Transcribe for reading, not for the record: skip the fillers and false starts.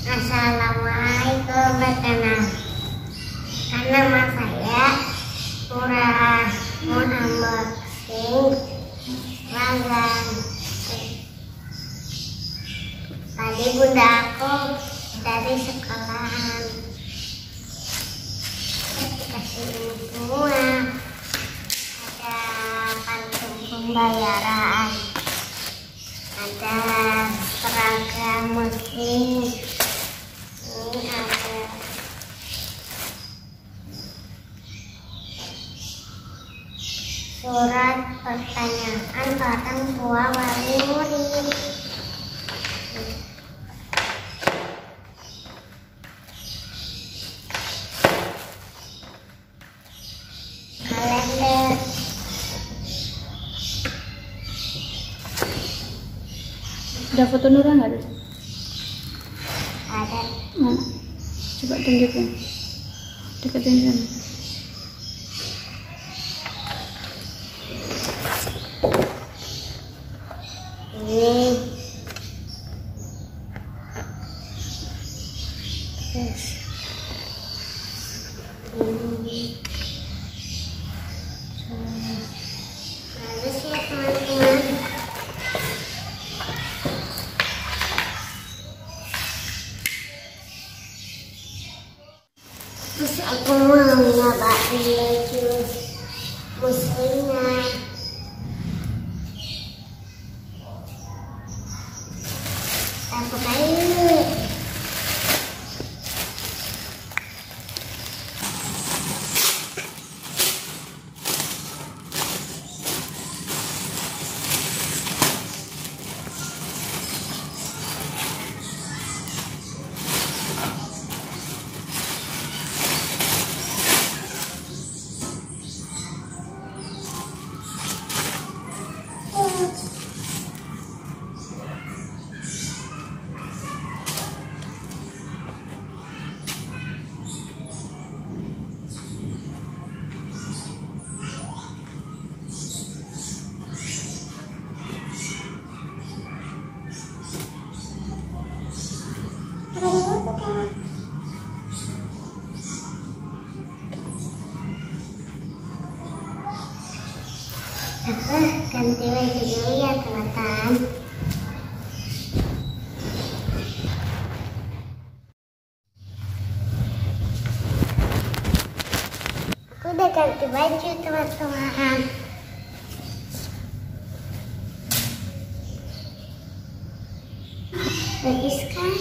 Assalamualaikum warahmatullahi. Karena mas saya murah unboxing seragam. Tadi bunda aku dari sekolahan dikasih ini semua. Ada kantung pembayaran, ada seragam muslim, ini ada surat pertanyaan orang tua wali murid, kalender, ada foto Nura nggak ada? ada. Mana? Coba tunjukin, deketin sana. Ini terus ini halus ya teman-teman. Terus aku mau nyobain jus muslimnya. Aku kayu. Aku ganti baju dulu ya teman-teman. Aku udah ganti baju teman-teman. Bagus kan?